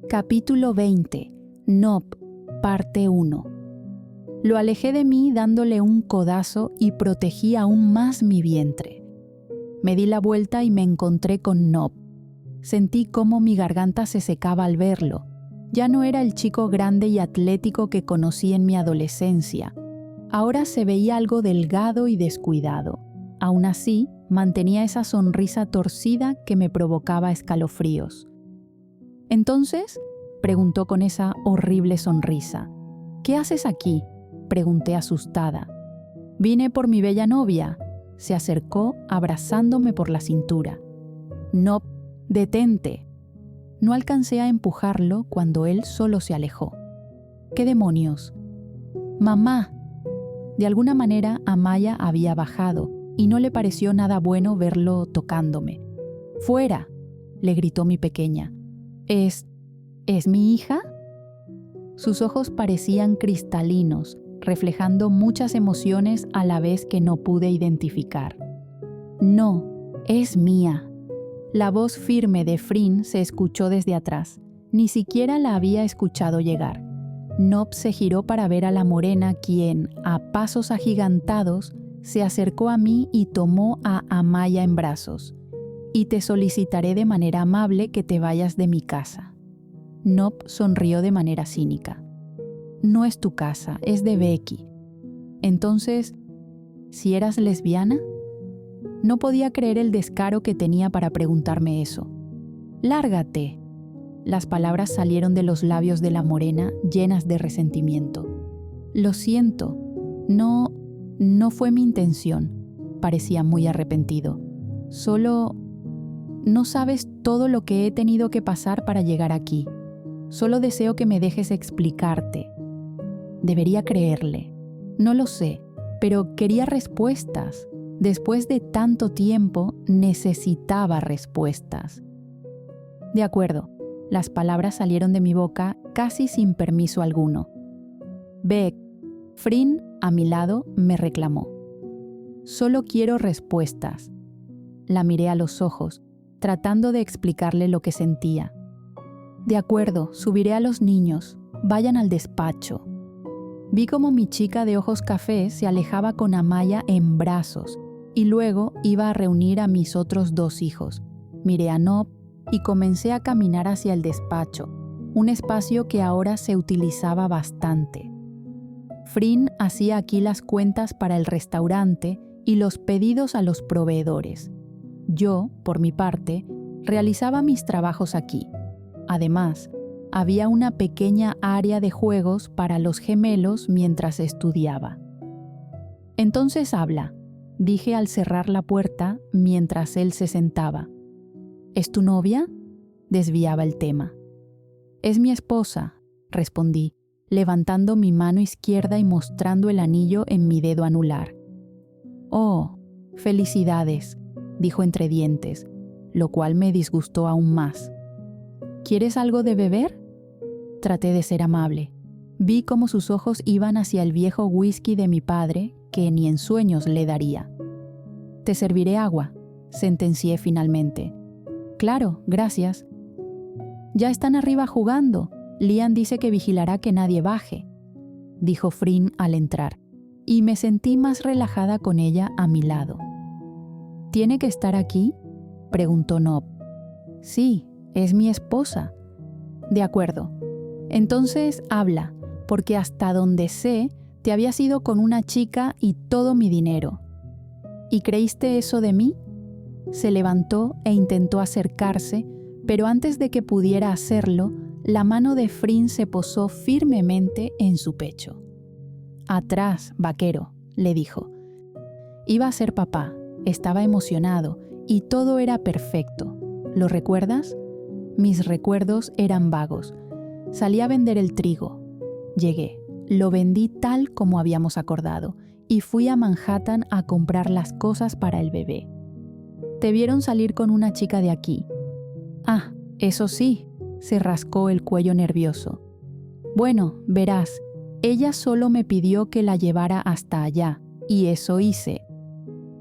Capítulo 20. Nob, parte 1. Lo alejé de mí dándole un codazo y protegí aún más mi vientre. Me di la vuelta y me encontré con Nob. Sentí cómo mi garganta se secaba al verlo. Ya no era el chico grande y atlético que conocí en mi adolescencia. Ahora se veía algo delgado y descuidado. Aún así, mantenía esa sonrisa torcida que me provocaba escalofríos. «¿Entonces?», preguntó con esa horrible sonrisa. «¿Qué haces aquí?», pregunté asustada. «Vine por mi bella novia», se acercó abrazándome por la cintura. «Nob, detente». No alcancé a empujarlo cuando él solo se alejó. «¿Qué demonios?». «Mamá». De alguna manera Amaya había bajado y no le pareció nada bueno verlo tocándome. «¡Fuera!», le gritó mi pequeña. ¿Es mi hija?». Sus ojos parecían cristalinos, reflejando muchas emociones a la vez que no pude identificar. «No, es mía». La voz firme de Frin se escuchó desde atrás. Ni siquiera la había escuchado llegar. Nob se giró para ver a la morena, quien, a pasos agigantados, se acercó a mí y tomó a Amaya en brazos. «Y te solicitaré de manera amable que te vayas de mi casa». Nob sonrió de manera cínica. «No es tu casa, es de Becky». «Entonces, ¿si eras lesbiana?». No podía creer el descaro que tenía para preguntarme eso. «¡Lárgate!». Las palabras salieron de los labios de la morena llenas de resentimiento. «Lo siento, no fue mi intención», parecía muy arrepentido. «Solo... no sabes todo lo que he tenido que pasar para llegar aquí. Solo deseo que me dejes explicarte». Debería creerle. No lo sé, pero quería respuestas. Después de tanto tiempo, necesitaba respuestas. «De acuerdo». Las palabras salieron de mi boca casi sin permiso alguno. «Beck», Frin, a mi lado, me reclamó. «Solo quiero respuestas». La miré a los ojos, tratando de explicarle lo que sentía. «De acuerdo, subiré a los niños. Vayan al despacho». Vi cómo mi chica de ojos cafés se alejaba con Amaya en brazos y luego iba a reunir a mis otros 2 hijos. Miré a Nob y comencé a caminar hacia el despacho, un espacio que ahora se utilizaba bastante. Frin hacía aquí las cuentas para el restaurante y los pedidos a los proveedores. Yo, por mi parte, realizaba mis trabajos aquí. Además, había una pequeña área de juegos para los gemelos mientras estudiaba. «Entonces habla», dije al cerrar la puerta mientras él se sentaba. «¿Es tu novia?», desviaba el tema. «Es mi esposa», respondí, levantando mi mano izquierda y mostrando el anillo en mi dedo anular. «Oh, felicidades», dijo entre dientes, lo cual me disgustó aún más. «¿Quieres algo de beber?». Traté de ser amable. Vi cómo sus ojos iban hacia el viejo whisky de mi padre, que ni en sueños le daría. «Te serviré agua», sentencié finalmente. «Claro, gracias». «Ya están arriba jugando. Lian dice que vigilará que nadie baje», dijo Frin al entrar, y me sentí más relajada con ella a mi lado. «¿Tiene que estar aquí?», preguntó Nob. «Sí, es mi esposa». «De acuerdo. Entonces habla, porque hasta donde sé, te habías ido con una chica y todo mi dinero». «¿Y creíste eso de mí?». Se levantó e intentó acercarse, pero antes de que pudiera hacerlo, la mano de Frin se posó firmemente en su pecho. «Atrás, vaquero», le dijo. Iba a ser papá, estaba emocionado y todo era perfecto. ¿Lo recuerdas? Mis recuerdos eran vagos. Salí a vender el trigo. Llegué, lo vendí tal como habíamos acordado y fui a Manhattan a comprar las cosas para el bebé. «Te vieron salir con una chica de aquí». «Ah, eso sí», se rascó el cuello nervioso. «Bueno, verás, ella solo me pidió que la llevara hasta allá, y eso hice.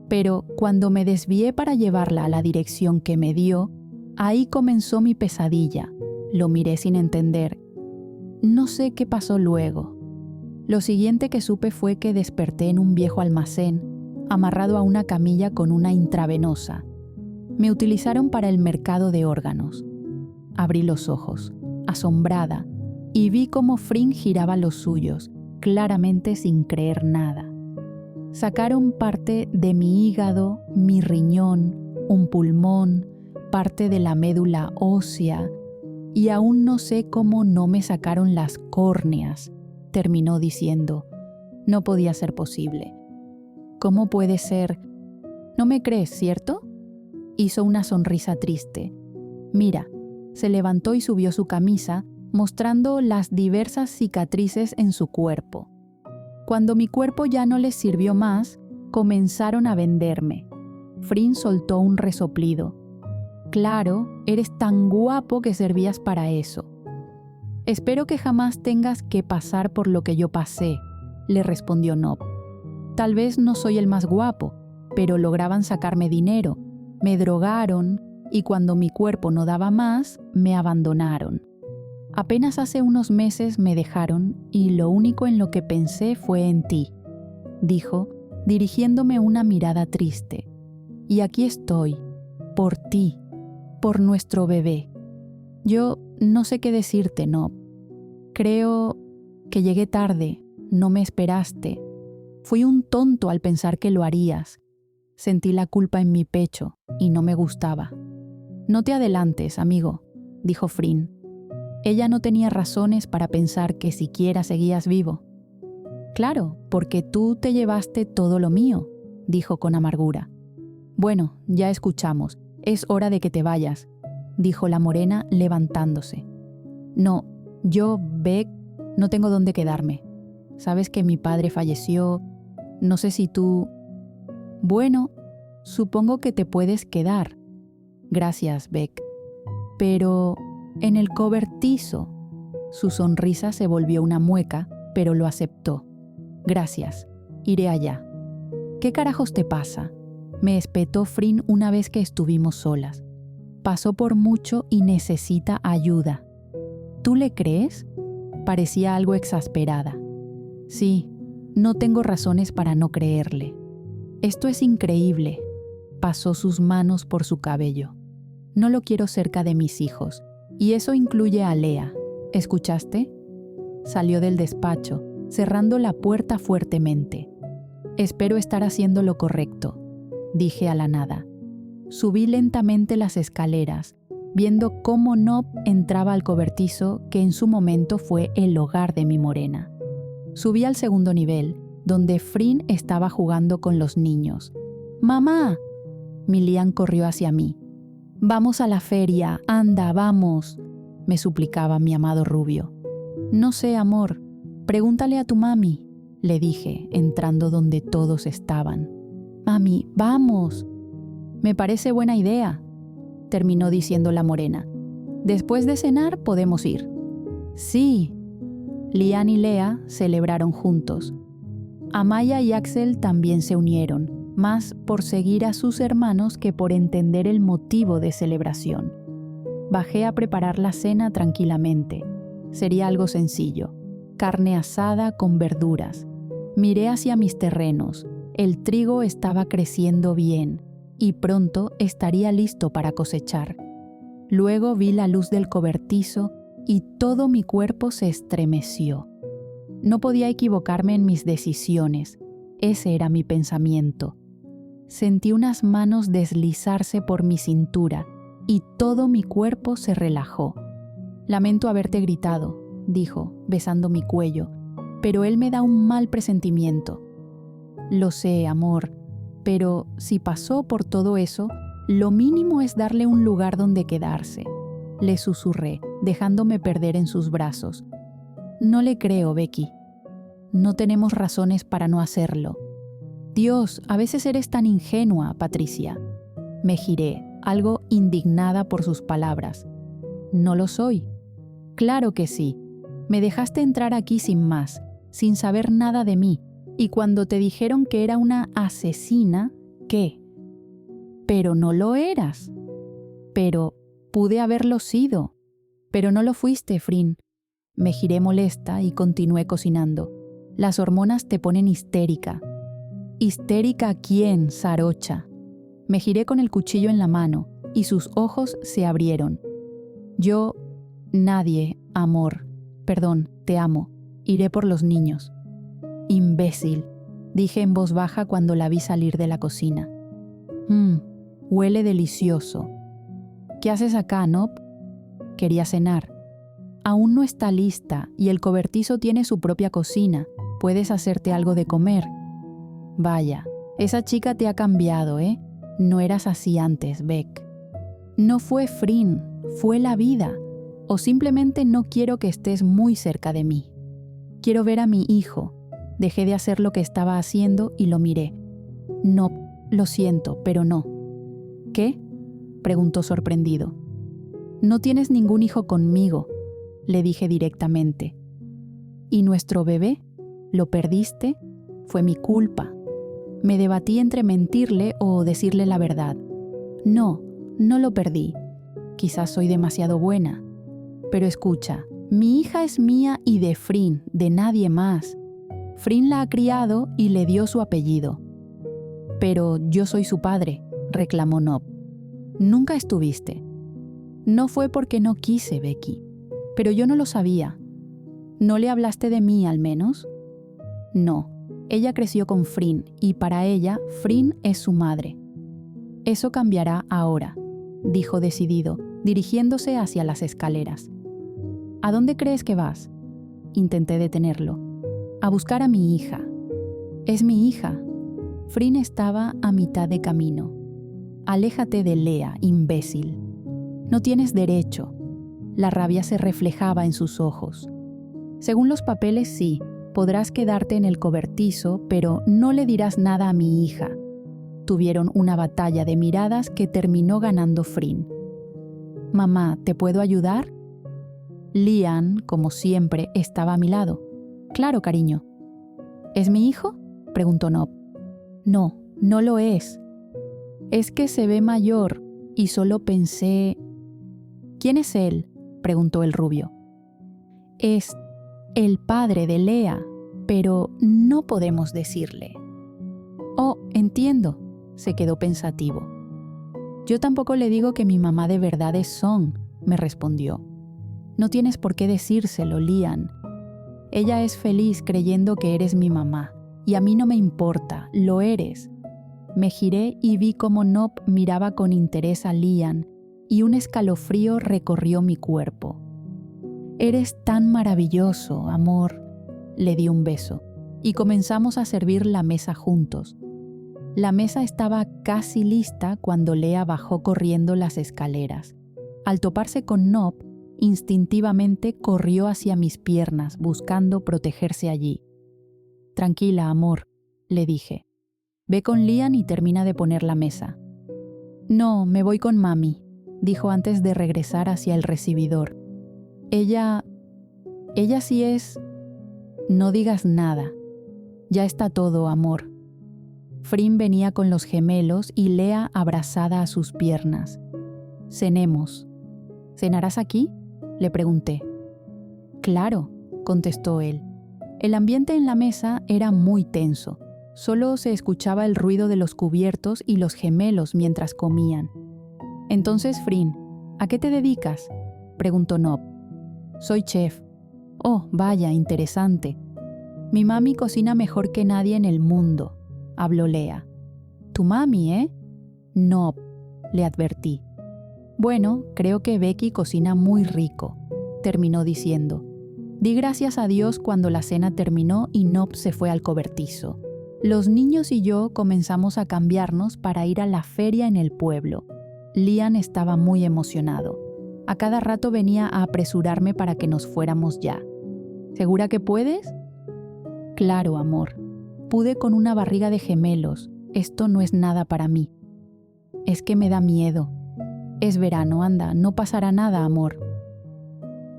Pero cuando me desvié para llevarla a la dirección que me dio, ahí comenzó mi pesadilla, Lo miré sin entender. No sé qué pasó luego. Lo siguiente que supe fue que desperté en un viejo almacén, amarrado a una camilla con una intravenosa. Me utilizaron para el mercado de órganos. Abrí los ojos, asombrada, y vi cómo Frin giraba los suyos, claramente sin creer nada. Sacaron parte de mi hígado, mi riñón, un pulmón, parte de la médula ósea, y aún no sé cómo no me sacaron las córneas, terminó diciendo. No podía ser posible. ¿Cómo puede ser? ¿No me crees, cierto? Hizo una sonrisa triste. Mira, se levantó y subió su camisa, mostrando las diversas cicatrices en su cuerpo. Cuando mi cuerpo ya no les sirvió más, comenzaron a venderme. Frin soltó un resoplido. Claro, eres tan guapo que servías para eso. Espero que jamás tengas que pasar por lo que yo pasé, le respondió Nob. Tal vez no soy el más guapo, pero lograban sacarme dinero, me drogaron y cuando mi cuerpo no daba más, me abandonaron. Apenas hace unos meses me dejaron y lo único en lo que pensé fue en ti, dijo, dirigiéndome una mirada triste. Y aquí estoy, por ti, por nuestro bebé. Yo no sé qué decirte, Nob. Creo que llegué tarde, no me esperaste. Fui un tonto al pensar que lo harías. Sentí la culpa en mi pecho y no me gustaba. No te adelantes, amigo, dijo Frin. Ella no tenía razones para pensar que siquiera seguías vivo. Claro, porque tú te llevaste todo lo mío, dijo con amargura. Bueno, ya escuchamos, es hora de que te vayas, dijo la morena levantándose. No, yo, Beck, no tengo dónde quedarme. Sabes que mi padre falleció, no sé si tú... Bueno, supongo que te puedes quedar. Gracias, Beck. Pero en el cobertizo. Su sonrisa se volvió una mueca, pero lo aceptó. Gracias, iré allá. ¿Qué carajos te pasa? Me espetó Frin una vez que estuvimos solas. Pasó por mucho y necesita ayuda. ¿Tú le crees? Parecía algo exasperada. Sí, no tengo razones para no creerle. Esto es increíble. Pasó sus manos por su cabello. No lo quiero cerca de mis hijos, y eso incluye a Lea. ¿Escuchaste? Salió del despacho, cerrando la puerta fuertemente. Espero estar haciendo lo correcto, dije a la nada. Subí lentamente las escaleras, viendo cómo Nob entraba al cobertizo que en su momento fue el hogar de mi morena. Subí al segundo nivel, donde Frin estaba jugando con los niños. ¡Mamá! Milian corrió hacia mí. «Vamos a la feria, anda, vamos», me suplicaba mi amado rubio. «No sé, amor, pregúntale a tu mami», le dije, entrando donde todos estaban. «Mami, vamos». «Me parece buena idea», terminó diciendo la morena. «Después de cenar podemos ir». «Sí». Lian y Lea celebraron juntos. Amaya y Axel también se unieron, más por seguir a sus hermanos que por entender el motivo de celebración. Bajé a preparar la cena tranquilamente. Sería algo sencillo, carne asada con verduras. Miré hacia mis terrenos. El trigo estaba creciendo bien y pronto estaría listo para cosechar. Luego vi la luz del cobertizo y todo mi cuerpo se estremeció. No podía equivocarme en mis decisiones. Ese era mi pensamiento. Sentí unas manos deslizarse por mi cintura y todo mi cuerpo se relajó. «Lamento haberte gritado», dijo, besando mi cuello, «pero él me da un mal presentimiento». «Lo sé, amor, pero si pasó por todo eso, lo mínimo es darle un lugar donde quedarse», le susurré, dejándome perder en sus brazos. «No le creo, Becky. No tenemos razones para no hacerlo». «Dios, a veces eres tan ingenua, Patricia». Me giré, algo indignada por sus palabras. «No lo soy». «Claro que sí. Me dejaste entrar aquí sin más, sin saber nada de mí, y cuando te dijeron que era una asesina, ¿qué? Pero no lo eras». «Pero pude haberlo sido». Pero no lo fuiste, Frin. Me giré molesta y continué cocinando. Las hormonas te ponen histérica. ¿Histérica quién, Sarocha? Me giré con el cuchillo en la mano y sus ojos se abrieron. Yo, nadie, amor. Perdón, te amo. Iré por los niños. Imbécil, dije en voz baja cuando la vi salir de la cocina. Huele delicioso. ¿Qué haces acá, Nop? Quería cenar. Aún no está lista y el cobertizo tiene su propia cocina. Puedes hacerte algo de comer. Vaya, esa chica te ha cambiado, ¿eh? No eras así antes, Beck. No fue Frin, fue la vida. O simplemente no quiero que estés muy cerca de mí. Quiero ver a mi hijo. Dejé de hacer lo que estaba haciendo y lo miré. No, lo siento, pero no. ¿Qué? Preguntó sorprendido. No tienes ningún hijo conmigo, le dije directamente. ¿Y nuestro bebé? ¿Lo perdiste? Fue mi culpa. Me debatí entre mentirle o decirle la verdad. No, no lo perdí. Quizás soy demasiado buena. Pero escucha, mi hija es mía y de Frin, de nadie más. Frin la ha criado y le dio su apellido. Pero yo soy su padre, reclamó Nop. Nunca estuviste. No fue porque no quise, Becky. Pero yo no lo sabía. ¿No le hablaste de mí al menos? No. Ella creció con Frin y para ella, Frin es su madre. Eso cambiará ahora, dijo decidido, dirigiéndose hacia las escaleras. ¿A dónde crees que vas? Intenté detenerlo. A buscar a mi hija. Es mi hija. Frin estaba a mitad de camino. Aléjate de Lea, imbécil. No tienes derecho. La rabia se reflejaba en sus ojos. Según los papeles, sí, podrás quedarte en el cobertizo, pero no le dirás nada a mi hija. Tuvieron una batalla de miradas que terminó ganando Frin. Mamá, ¿te puedo ayudar? Lian, como siempre, estaba a mi lado. Claro, cariño. ¿Es mi hijo? Preguntó Nop. No, no lo es. Es que se ve mayor y solo pensé... ¿Quién es él? Preguntó el rubio. Es el padre de Lea, pero no podemos decirle. Oh, entiendo, se quedó pensativo. Yo tampoco le digo que mi mamá de verdad es Song, me respondió. No tienes por qué decírselo, Lian. Ella es feliz creyendo que eres mi mamá, y a mí no me importa, lo eres. Me giré y vi cómo Nop miraba con interés a Lian, y un escalofrío recorrió mi cuerpo. Eres tan maravilloso, amor. Le di un beso, y comenzamos a servir la mesa juntos. La mesa estaba casi lista cuando Lea bajó corriendo las escaleras. Al toparse con Nop, instintivamente corrió hacia mis piernas, buscando protegerse allí. Tranquila, amor, le dije. Ve con Lian y termina de poner la mesa. No, me voy con mami, dijo antes de regresar hacia el recibidor. Ella sí es... No digas nada. Ya está todo, amor. Frin venía con los gemelos y Lea abrazada a sus piernas. Cenemos. ¿Cenarás aquí? Le pregunté. Claro, contestó él. El ambiente en la mesa era muy tenso. Solo se escuchaba el ruido de los cubiertos y los gemelos mientras comían. Entonces, Frin, ¿a qué te dedicas? Preguntó Nop. Soy chef. Oh, vaya, interesante. Mi mami cocina mejor que nadie en el mundo, habló Lea. Tu mami, ¿eh? Nop, le advertí. Bueno, creo que Becky cocina muy rico, terminó diciendo. Di gracias a Dios cuando la cena terminó y Nop se fue al cobertizo. Los niños y yo comenzamos a cambiarnos para ir a la feria en el pueblo. Lian estaba muy emocionado. A cada rato venía a apresurarme para que nos fuéramos ya. ¿Segura que puedes? Claro, amor. Pude con una barriga de gemelos. Esto no es nada para mí. Es que me da miedo. Es verano, anda, no pasará nada, amor.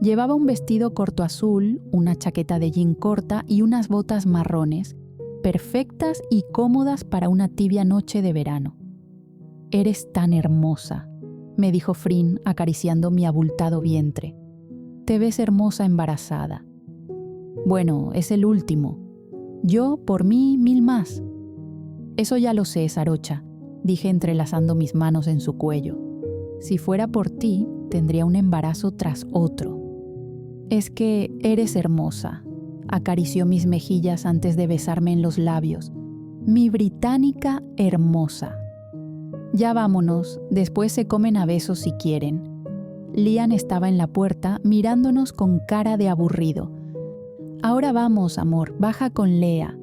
Llevaba un vestido corto azul, una chaqueta de jean corta y unas botas marrones, perfectas y cómodas para una tibia noche de verano. Eres tan hermosa, me dijo Frin acariciando mi abultado vientre. te ves hermosa embarazada. Bueno, es el último. Yo, por mí, 1000 más. Eso ya lo sé, Sarocha, dije entrelazando mis manos en su cuello. Si fuera por ti, tendría un embarazo tras otro. Es que eres hermosa, acarició mis mejillas antes de besarme en los labios. Mi británica hermosa. Ya vámonos, después se comen a besos si quieren. Liam estaba en la puerta mirándonos con cara de aburrido. Ahora vamos, amor, baja con Lea.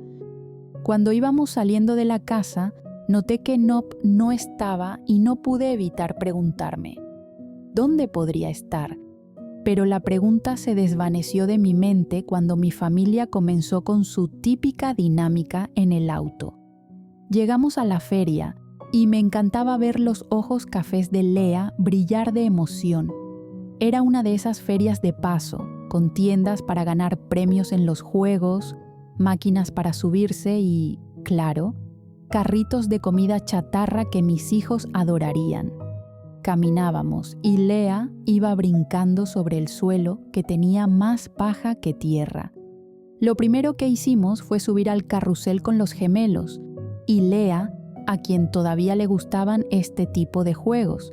Cuando íbamos saliendo de la casa, noté que Nop no estaba y no pude evitar preguntarme, ¿dónde podría estar? Pero la pregunta se desvaneció de mi mente cuando mi familia comenzó con su típica dinámica en el auto. Llegamos a la feria y me encantaba ver los ojos cafés de Lea brillar de emoción. Era una de esas ferias de paso, con tiendas para ganar premios en los juegos, máquinas para subirse y, claro, carritos de comida chatarra que mis hijos adorarían. Caminábamos y Lea iba brincando sobre el suelo que tenía más paja que tierra. Lo primero que hicimos fue subir al carrusel con los gemelos y Lea, a quien todavía le gustaban este tipo de juegos.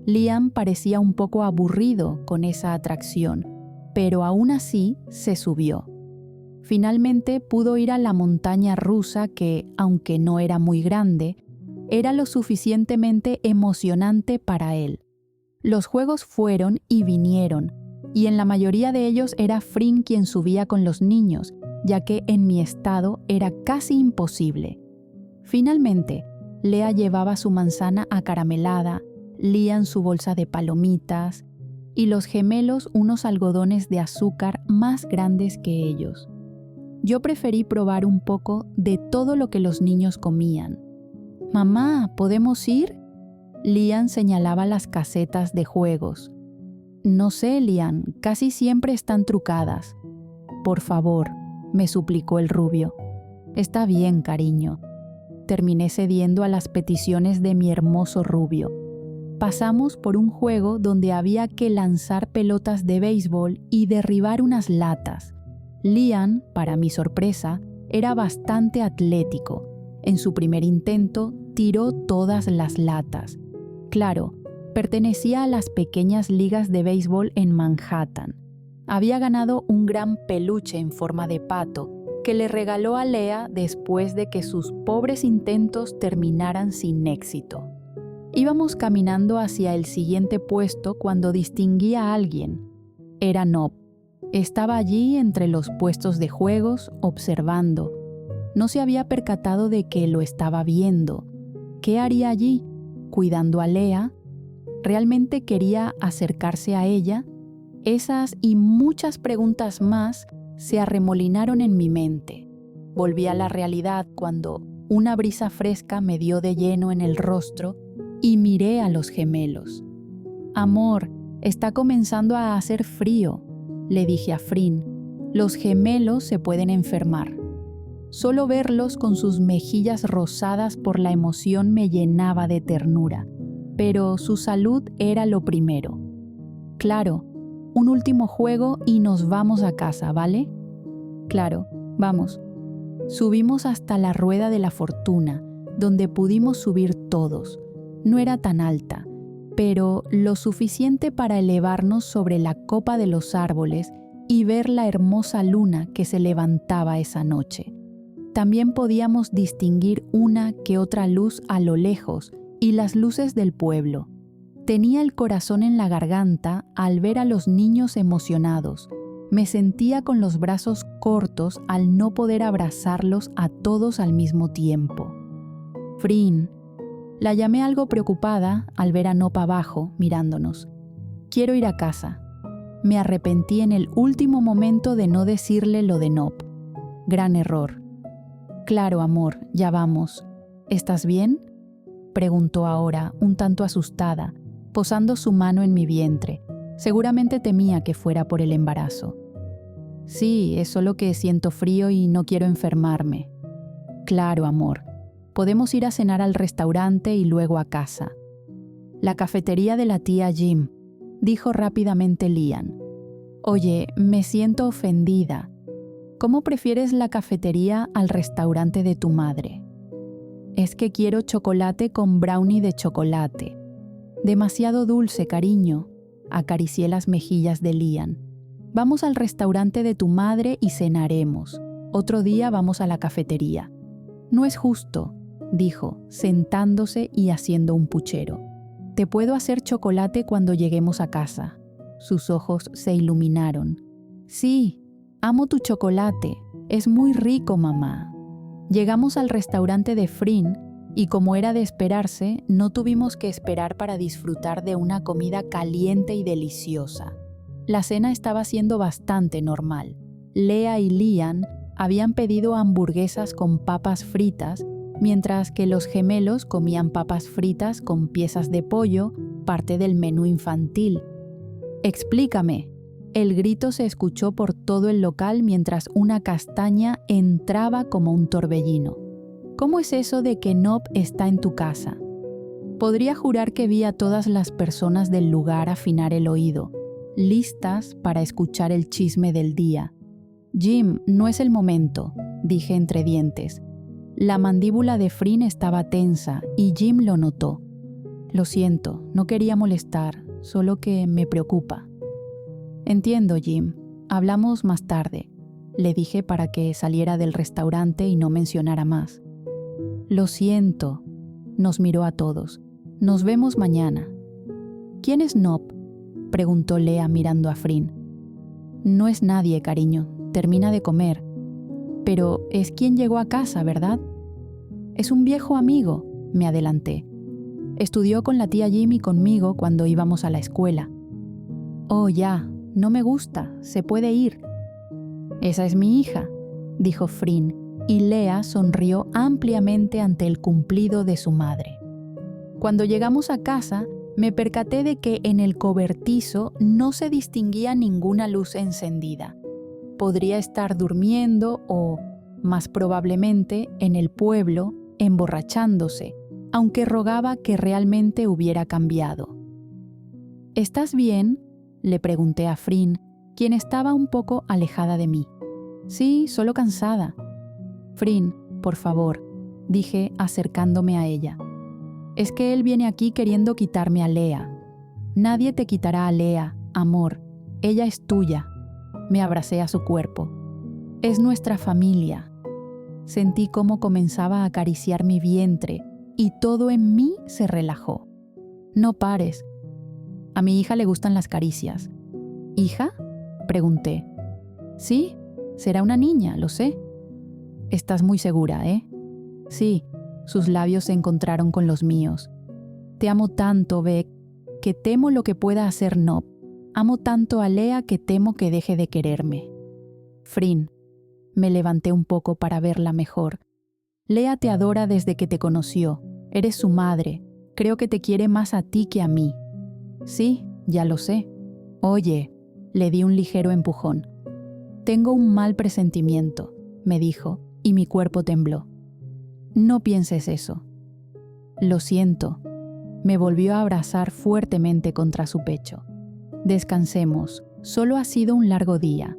Liam parecía un poco aburrido con esa atracción, pero aún así se subió. Finalmente pudo ir a la montaña rusa que, aunque no era muy grande, era lo suficientemente emocionante para él. Los juegos fueron y vinieron, y en la mayoría de ellos era Frin quien subía con los niños, ya que en mi estado era casi imposible. Finalmente, Lea llevaba su manzana acaramelada, Liam su bolsa de palomitas, y los gemelos unos algodones de azúcar más grandes que ellos. Yo preferí probar un poco de todo lo que los niños comían. «Mamá, ¿podemos ir?» Liam señalaba las casetas de juegos. «No sé, Liam, casi siempre están trucadas». «Por favor», me suplicó el rubio. «Está bien, cariño». Terminé cediendo a las peticiones de mi hermoso rubio. Pasamos por un juego donde había que lanzar pelotas de béisbol y derribar unas latas. Liam, para mi sorpresa, era bastante atlético. En su primer intento, tiró todas las latas. Claro, pertenecía a las pequeñas ligas de béisbol en Manhattan. Había ganado un gran peluche en forma de pato que le regaló a Lea después de que sus pobres intentos terminaran sin éxito. Íbamos caminando hacia el siguiente puesto cuando distinguí a alguien. Era Nop. Estaba allí entre los puestos de juegos, observando. No se había percatado de que lo estaba viendo. ¿Qué haría allí? ¿Cuidando a Lea? ¿Realmente quería acercarse a ella? Esas y muchas preguntas más se arremolinaron en mi mente. Volví a la realidad cuando una brisa fresca me dio de lleno en el rostro y miré a los gemelos. «Amor, está comenzando a hacer frío», le dije a Frin. «Los gemelos se pueden enfermar». Solo verlos con sus mejillas rosadas por la emoción me llenaba de ternura, pero su salud era lo primero. «Claro, un último juego y nos vamos a casa, ¿vale?» «Claro, vamos». Subimos hasta la rueda de la fortuna, donde pudimos subir todos. No era tan alta, pero lo suficiente para elevarnos sobre la copa de los árboles y ver la hermosa luna que se levantaba esa noche. También podíamos distinguir una que otra luz a lo lejos y las luces del pueblo. Tenía el corazón en la garganta al ver a los niños emocionados. Me sentía con los brazos cortos al no poder abrazarlos a todos al mismo tiempo. «Frin», la llamé algo preocupada al ver a Nop abajo mirándonos. «Quiero ir a casa». Me arrepentí en el último momento de no decirle lo de Nop. Gran error. «Claro, amor, ya vamos. ¿Estás bien?», preguntó ahora, un tanto asustada, posando su mano en mi vientre. Seguramente temía que fuera por el embarazo. «Sí, es solo que siento frío y no quiero enfermarme». «Claro, amor. Podemos ir a cenar al restaurante y luego a casa». «La cafetería de la tía Jim», dijo rápidamente Liam. Oye, me siento ofendida. ¿Cómo prefieres la cafetería al restaurante de tu madre? Es que quiero chocolate con brownie de chocolate. Demasiado dulce, cariño. Acaricié las mejillas de Liam. Vamos al restaurante de tu madre y cenaremos. Otro día vamos a la cafetería. No es justo, dijo, sentándose y haciendo un puchero. Te puedo hacer chocolate cuando lleguemos a casa. Sus ojos se iluminaron. Sí, amo tu chocolate. Es muy rico, mamá. Llegamos al restaurante de Frin y como era de esperarse, no tuvimos que esperar para disfrutar de una comida caliente y deliciosa. La cena estaba siendo bastante normal. Lea y Liam habían pedido hamburguesas con papas fritas, mientras que los gemelos comían papas fritas con piezas de pollo, parte del menú infantil. «Explícame». El grito se escuchó por todo el local mientras una castaña entraba como un torbellino. ¿Cómo es eso de que Nob está en tu casa? Podría jurar que vi a todas las personas del lugar afinar el oído, listas para escuchar el chisme del día. «Jim, no es el momento», dije entre dientes. La mandíbula de Frin estaba tensa y Jim lo notó. «Lo siento, no quería molestar, solo que me preocupa». «Entiendo, Jim. Hablamos más tarde», le dije para que saliera del restaurante y no mencionara más. «Lo siento», nos miró a todos. «Nos vemos mañana». «¿Quién es Nob?», preguntó Lea mirando a Frin. «No es nadie, cariño. Termina de comer. Pero es quien llegó a casa, ¿verdad?» «Es un viejo amigo», me adelanté. «Estudió con la tía Jim y conmigo cuando íbamos a la escuela». «Oh, ya, no me gusta, se puede ir». «Esa es mi hija», dijo Frin, y Lea sonrió ampliamente ante el cumplido de su madre. Cuando llegamos a casa, me percaté de que en el cobertizo no se distinguía ninguna luz encendida. Podría estar durmiendo o, más probablemente, en el pueblo, emborrachándose, aunque rogaba que realmente hubiera cambiado. «¿Estás bien?», le pregunté a Frin, quien estaba un poco alejada de mí. «Sí, solo cansada». «Frin, por favor», dije acercándome a ella. «Es que él viene aquí queriendo quitarme a Lea». «Nadie te quitará a Lea, amor. Ella es tuya». Me abracé a su cuerpo. «Es nuestra familia». Sentí cómo comenzaba a acariciar mi vientre y todo en mí se relajó. «No pares». «A mi hija le gustan las caricias». «¿Hija?», pregunté. «Sí, será una niña, lo sé». «Estás muy segura, ¿eh?» «Sí». Sus labios se encontraron con los míos. «Te amo tanto, Beck, que temo lo que pueda hacer Nob. Amo tanto a Lea que temo que deje de quererme». «Frin». Me levanté un poco para verla mejor. «Lea te adora desde que te conoció. Eres su madre. Creo que te quiere más a ti que a mí». «Sí, ya lo sé». «Oye», le di un ligero empujón. «Tengo un mal presentimiento», me dijo, y mi cuerpo tembló. «No pienses eso». «Lo siento». Me volvió a abrazar fuertemente contra su pecho. «Descansemos, solo ha sido un largo día».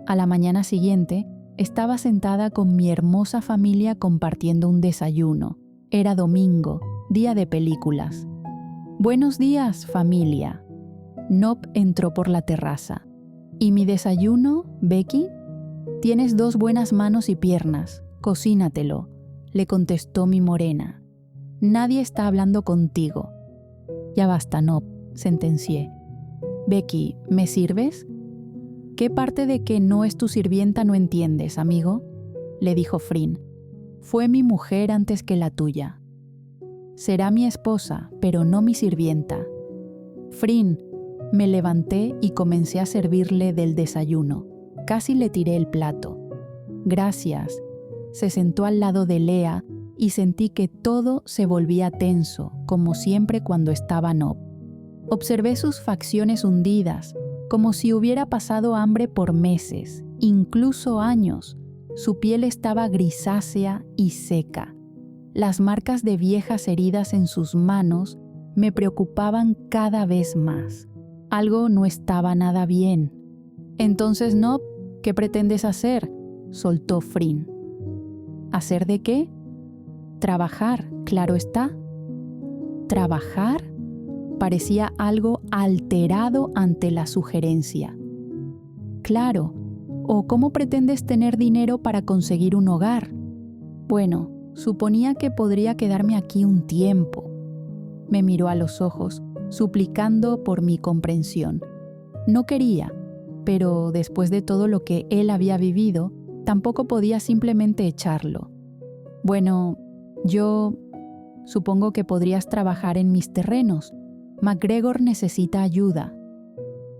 A la mañana siguiente, estaba sentada con mi hermosa familia compartiendo un desayuno. Era domingo, día de películas. «Buenos días, familia». Nob entró por la terraza. «¿Y mi desayuno, Becky?» «Tienes 2 buenas manos y piernas. Cocínatelo», le contestó mi morena. «Nadie está hablando contigo». «Ya basta, Nob», sentencié. «Becky, ¿me sirves?» «¿Qué parte de que no es tu sirvienta no entiendes, amigo?», le dijo Frin. «Fue mi mujer antes que la tuya». «Será mi esposa, pero no mi sirvienta». «Frin». Me levanté y comencé a servirle del desayuno. Casi le tiré el plato. «Gracias». Se sentó al lado de Lea y sentí que todo se volvía tenso, como siempre cuando estaba Nob. Observé sus facciones hundidas, como si hubiera pasado hambre por meses, incluso años. Su piel estaba grisácea y seca. Las marcas de viejas heridas en sus manos me preocupaban cada vez más. Algo no estaba nada bien. Entonces, Nob, ¿qué pretendes hacer?, soltó Frin. ¿Hacer de qué? Trabajar, claro está. ¿Trabajar? Parecía algo alterado ante la sugerencia. Claro, ¿o cómo pretendes tener dinero para conseguir un hogar? Bueno, suponía que podría quedarme aquí un tiempo. Me miró a los ojos, suplicando por mi comprensión. No quería, pero después de todo lo que él había vivido, tampoco podía simplemente echarlo. Bueno, supongo que podrías trabajar en mis terrenos. MacGregor necesita ayuda.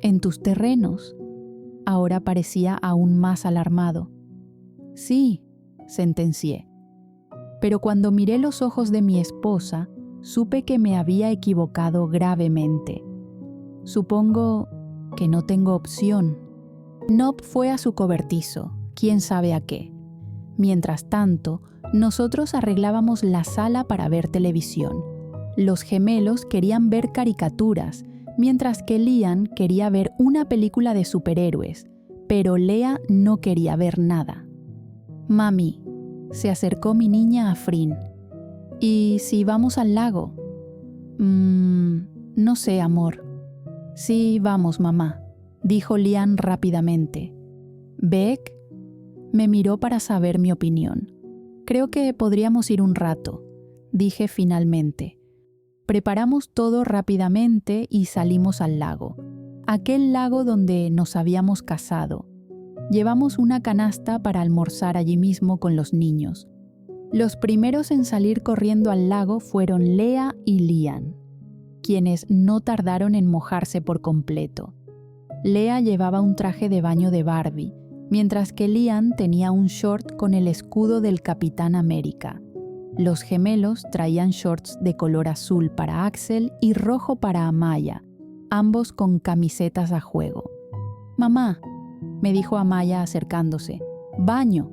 ¿En tus terrenos? Ahora parecía aún más alarmado. Sí, sentencié. Pero cuando miré los ojos de mi esposa, supe que me había equivocado gravemente. Supongo que no tengo opción. Nob fue a su cobertizo, quién sabe a qué. Mientras tanto, nosotros arreglábamos la sala para ver televisión. Los gemelos querían ver caricaturas, mientras que Liam quería ver una película de superhéroes, pero Lea no quería ver nada. Mami, se acercó mi niña a Frin. ¿Y si vamos al lago? No sé, amor. Sí, vamos, mamá, dijo Liam rápidamente. ¿Beck? Me miró para saber mi opinión. Creo que podríamos ir un rato, dije finalmente. Preparamos todo rápidamente y salimos al lago, aquel lago donde nos habíamos casado. Llevamos una canasta para almorzar allí mismo con los niños. Los primeros en salir corriendo al lago fueron Lea y Liam, quienes no tardaron en mojarse por completo. Lea llevaba un traje de baño de Barbie, mientras que Liam tenía un short con el escudo del Capitán América. Los gemelos traían shorts de color azul para Axel y rojo para Amaya, ambos con camisetas a juego. «Mamá», me dijo Amaya acercándose, «baño».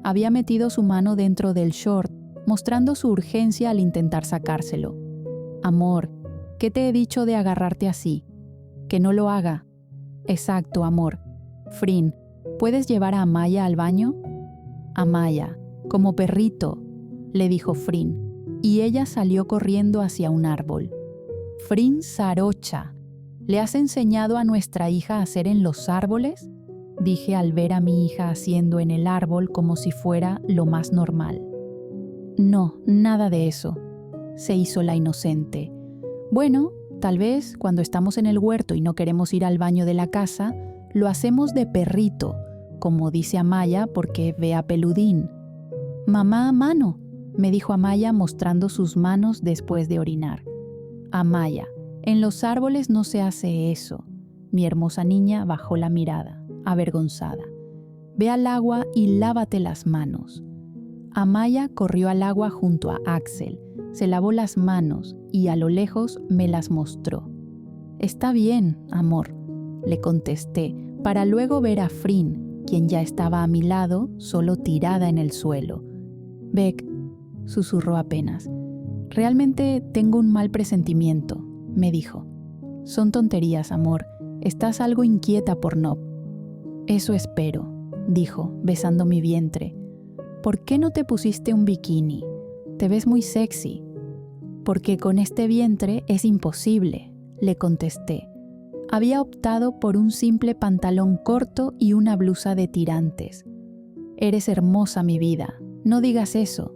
Había metido su mano dentro del short, mostrando su urgencia al intentar sacárselo. «Amor, ¿qué te he dicho de agarrarte así? Que no lo haga». «Exacto, amor. Frin, ¿puedes llevar a Amaya al baño?» «Amaya, como perrito», le dijo Frin, y ella salió corriendo hacia un árbol. «Frin Sarocha, ¿le has enseñado a nuestra hija a hacer en los árboles?», dije al ver a mi hija haciendo en el árbol como si fuera lo más normal. «No, nada de eso», se hizo la inocente. «Bueno, tal vez cuando estamos en el huerto y no queremos ir al baño de la casa, lo hacemos de perrito, como dice Amaya porque ve a Peludín». «Mamá, mano», me dijo Amaya mostrando sus manos después de orinar. «Amaya, en los árboles no se hace eso». Mi hermosa niña bajó la mirada, avergonzada. «Ve al agua y lávate las manos». Amaya corrió al agua junto a Axel, se lavó las manos y a lo lejos me las mostró. «Está bien, amor», le contesté, para luego ver a Frin, quien ya estaba a mi lado, solo tirada en el suelo. «Beck», susurró apenas. «Realmente tengo un mal presentimiento», me dijo. «Son tonterías, amor. Estás algo inquieta por Nob». «Eso espero», dijo, besando mi vientre. «¿Por qué no te pusiste un bikini? Te ves muy sexy». «Porque con este vientre es imposible», le contesté. Había optado por un simple pantalón corto y una blusa de tirantes. «Eres hermosa, mi vida. No digas eso».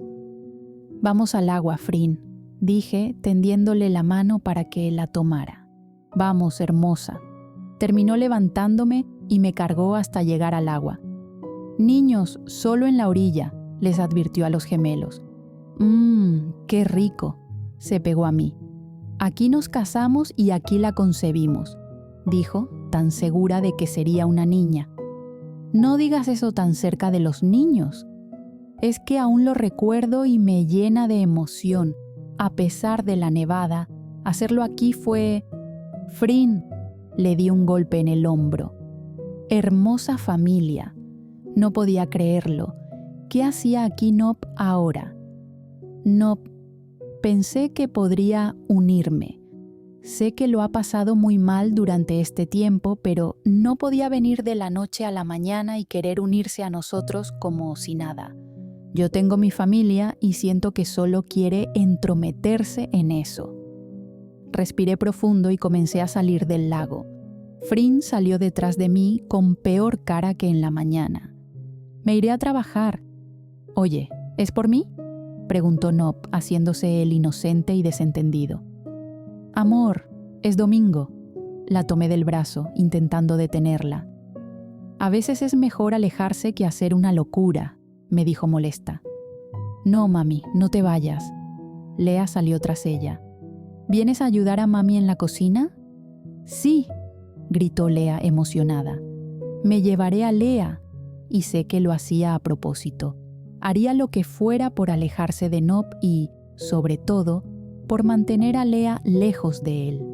«Vamos al agua, Frin», dije, tendiéndole la mano para que la tomara. «Vamos, hermosa». Terminó levantándome y me cargó hasta llegar al agua. «Niños, solo en la orilla», les advirtió a los gemelos. «Qué rico», se pegó a mí. «Aquí nos casamos y aquí la concebimos», dijo, tan segura de que sería una niña. «No digas eso tan cerca de los niños». Es que aún lo recuerdo y me llena de emoción. A pesar de la nevada, hacerlo aquí fue... «Frin», le di un golpe en el hombro. «Hermosa familia». No podía creerlo. ¿Qué hacía aquí Nob ahora? Nob, pensé que podría unirme. Sé que lo ha pasado muy mal durante este tiempo, pero no podía venir de la noche a la mañana y querer unirse a nosotros como si nada. Yo tengo mi familia y siento que solo quiere entrometerse en eso. Respiré profundo y comencé a salir del lago. Frin salió detrás de mí con peor cara que en la mañana. Me iré a trabajar. Oye, ¿es por mí?, preguntó Nob, haciéndose el inocente y desentendido. Amor, es domingo. La tomé del brazo, intentando detenerla. A veces es mejor alejarse que hacer una locura, me dijo molesta. No, mami, no te vayas. Lea salió tras ella. ¿Vienes a ayudar a mami en la cocina? Sí, gritó Lea emocionada. Me llevaré a Lea. Y sé que lo hacía a propósito. Haría lo que fuera por alejarse de Nob y, sobre todo, por mantener a Lea lejos de él.